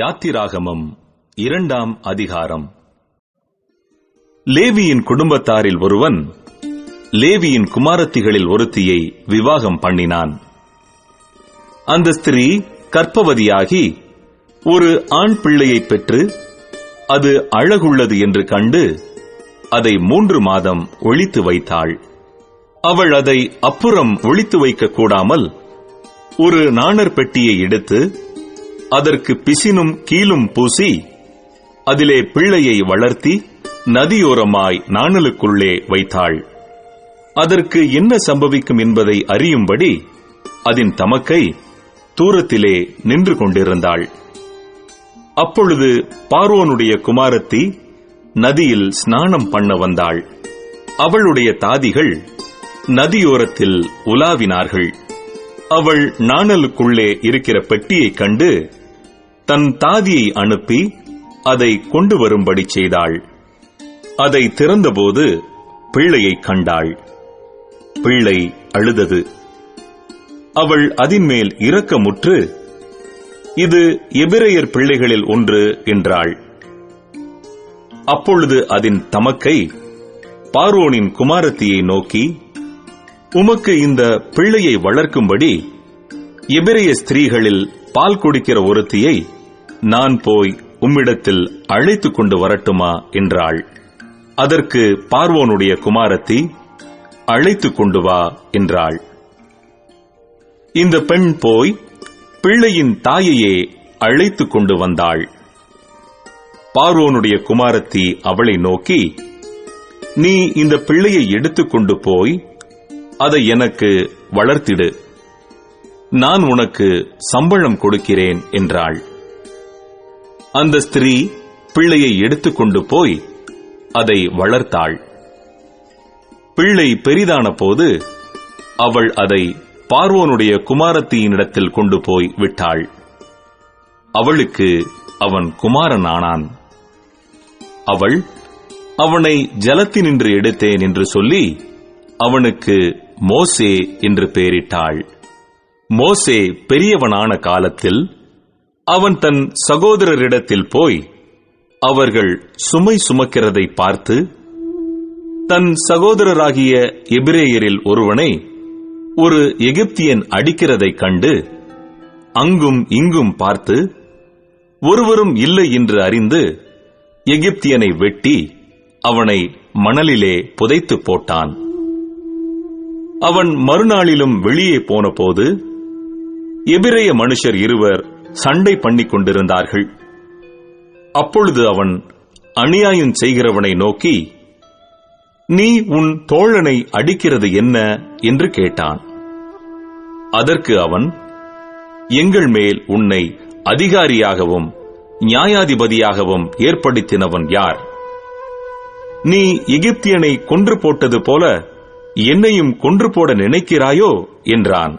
யாத்திராகமம் 2ஆம் அதிகாரம். லேவியின் குடும்பத்தாரில் ஒருவன் லேவியின் குமாரத்திகளில் ஒருத்தியை விவாகம் பண்ணினான். அந்த ஸ்திரீ கர்ப்பவதியாகி ஒரு ஆண் பிள்ளையை பெற்று அது அழகுள்ளது என்று கண்டு அதை 3 மாதம் ஒளித்து வைத்தாள். அவள் அதை அப்புறம் ஒளித்து வைக்க கூடாமல் ஒரு நாணர் பெட்டியை எடுத்து அதற்கு பிசினும் கீலும் பூசி அதிலே பிள்ளையை வளர்த்தி நதியோரமாய் நாணலுக்குள்ளே வைத்தாள். அதற்கு என்ன சம்பவிக்கும் என்பதை அறியும்படி அதன் தமக்கை தூரத்திலே நின்று கொண்டிருந்தாள். அப்பொழுது பார்வோனுடைய குமாரத்தி நதியில் ஸ்நானம் பண்ண வந்தாள். அவளுடைய தாதிகள் நதியோரத்தில் உலாவினார்கள். அவள் நாணலுக்குள்ளே இருக்கிற பெட்டியை கண்டு தன் தாதியை அனுப்பி அதை கொண்டு வரும்படி செய்தாள். அதை திறந்தபோது பிள்ளையை கண்டாள். பிள்ளை அழுதது. அவள் அதின்மேல் இரக்கமுற்று, இது எபிரெயர் பிள்ளைகளில் ஒன்று என்றாள். அப்பொழுது அதன் தமக்கை பார்வோனின் குமாரத்தியை நோக்கி, உமக்கு இந்த பிள்ளையை வளர்க்கும்படி எபிரெய ஸ்திரீகளில் பால் குடிக்கிற ஒருத்தியை நான் போய் உம்மிடத்தில் அழைத்துக் கொண்டு வரட்டுமா என்றாள். அதற்கு பார்வோனுடைய குமாரத்தி, அழைத்துக் கொண்டு வா என்றாள். இந்த பெண் போய் பிள்ளையின் தாயையே அழைத்துக் கொண்டு வந்தாள். பார்வோனுடைய குமாரத்தி அவளை நோக்கி, நீ இந்த பிள்ளையை எடுத்துக்கொண்டு போய் அதை எனக்கு வளர்த்திடு, நான் உனக்கு சம்பளம் கொடுக்கிறேன் என்றாள். அந்த ஸ்திரீ பிள்ளையை எடுத்துக்கொண்டு போய் அதை வளர்த்தாள். பிள்ளை பெரிதான போது அவள் அதை பார்வோனுடைய குமாரத்தியினிடத்தில் கொண்டு போய் விட்டாள். அவளுக்கு அவன் குமாரன் ஆனான். அவள் அவனை ஜலத்தினின்று எடுத்தேன் என்று சொல்லி அவனுக்கு மோசே என்று பெயரிட்டாள். மோசே பெரியவனான காலத்தில் அவன் தன் சகோதரரிடத்தில் போய் அவர்கள் சுமை சுமக்கிறதை பார்த்து, தன் சகோதரராகிய எபிரெயரில் ஒருவனை ஒரு எகிப்தியன் அடிக்கிறதைக் கண்டு அங்கும் இங்கும் பார்த்து ஒருவரும் இல்லை என்று அறிந்து எகிப்தியனை வெட்டி அவனை மணலிலே புதைத்து போட்டான். அவன் மறுநாளிலும் வெளியே போனபோது எபிரெய மனுஷர் இருவர் சண்டை பண்ணிக் கொண்டிருந்தார்கள். அப்பொழுது அவன் அநியாயம் செய்கிறவனை நோக்கி, நீ உன் தோழனை அடிக்கிறது என்ன என்று கேட்டான். அதற்கு அவன், எங்கள் மேல் உன்னை அதிகாரியாகவும் நியாயாதிபதியாகவும் ஏற்படுத்தினவன் யார்? நீ எகிப்தியனை கொன்று போட்டது போல என்னையும் கொன்று போட நினைக்கிறாயோ என்றான்.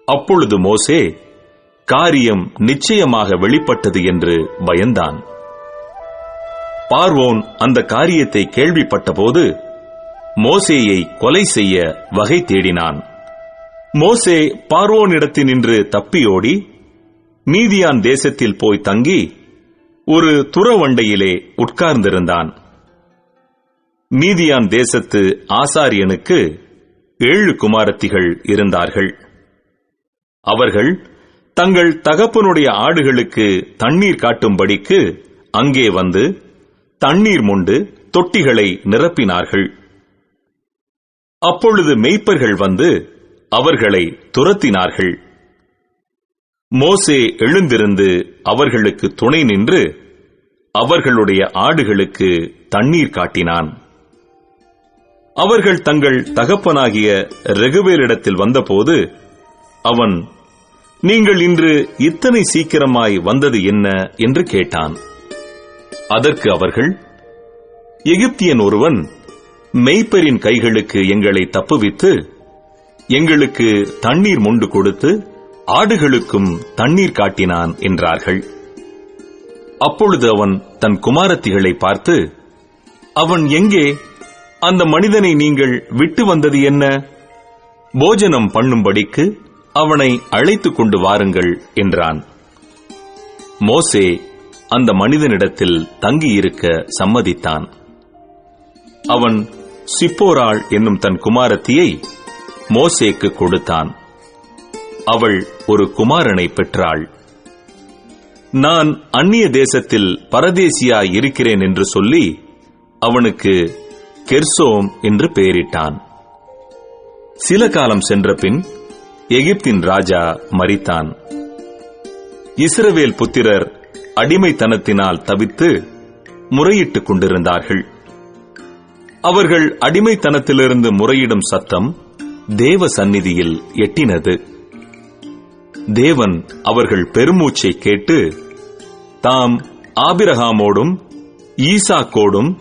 அப்பொழுது மோசே காரியம் நிச்சயமாக வெளிப்பட்டது என்று பயந்தான். பார்வோன் அந்த காரியத்தை கேள்விப்பட்டபோது மோசேயை கொலை செய்ய வகை தேடினான். மோசே பார்வோனிடத்தினின்று தப்பியோடி மீதியான் தேசத்தில் போய் தங்கி ஒரு துறவண்டையிலே உட்கார்ந்திருந்தான். மீதியான் தேசத்து ஆசாரியனுக்கு 7 குமாரத்திகள் இருந்தார்கள். அவர்கள் தங்கள் தகப்பனுடைய ஆடுகளுக்கு தண்ணீர் காட்டும்படிக்கு அங்கே வந்து தண்ணீர் மொண்டு தொட்டிகளை நிரப்பினார்கள். அப்பொழுது மேய்ப்பர்கள் வந்து அவர்களை துரத்தினார்கள். மோசே எழுந்திருந்து அவர்களுக்கு துணை நின்று அவர்களுடைய ஆடுகளுக்கு தண்ணீர் காட்டினான். அவர்கள் தங்கள் தகப்பனாகிய ரெகுவேலிடத்தில் வந்தபோது அவன், நீங்கள் இன்று இத்தனை சீக்கிரமாய் வந்தது என்ன என்று கேட்டான். அதற்கு அவர்கள், எகிப்தியன் ஒருவன் மேய்ப்பரின் கைகளுக்கு எங்களை தப்புவித்து எங்களுக்கு தண்ணீர் மொண்டு கொடுத்து ஆடுகளுக்கும் தண்ணீர் காட்டினான் என்றார்கள். அப்பொழுது அவன் தன் குமாரத்திகளை பார்த்து, அவன் எங்கே? அந்த மனிதனை நீங்கள் விட்டு வந்தது என்ன? போஜனம் பண்ணும்படிக்கு அவனை அழைத்துக் கொண்டு வாருங்கள் என்றான். மோசே அந்த மனிதனிடத்தில் தங்கியிருக்க சம்மதித்தான். அவன் சிப்போராள் என்னும் தன் குமாரத்தியை மோசேக்கு கொடுத்தான். அவள் ஒரு குமாரனை பெற்றாள். நான் அந்நிய தேசத்தில் பரதேசியாய் இருக்கிறேன் என்று சொல்லி அவனுக்கு கெர்சோம் என்று பெயரிட்டான். சில காலம் சென்ற பின் எகிப்தின் ராஜா மரித்தான். இஸ்ரவேல் புத்திரர் அடிமைத்தனத்தினால் தவித்து முறையிட்டுக் கொண்டிருந்தார்கள். அவர்கள் அடிமைத்தனத்திலிருந்து முறையிடும் சத்தம் தேவ சந்நிதியில் எட்டினது. தேவன் அவர்கள் பெருமூச்சை கேட்டு தாம் ஆபிரகாமோடும் ஈசாக்கோடும்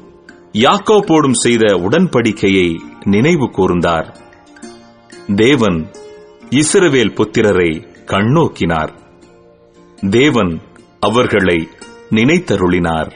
யாக்கோபோடும் செய்த உடன்படிக்கையை நினைவு கூர்ந்தார். தேவன் இஸ்ரவேல் புத்திரரை கண்ணோக்கினார். தேவன் அவர்களை நினைத்தருளினார்.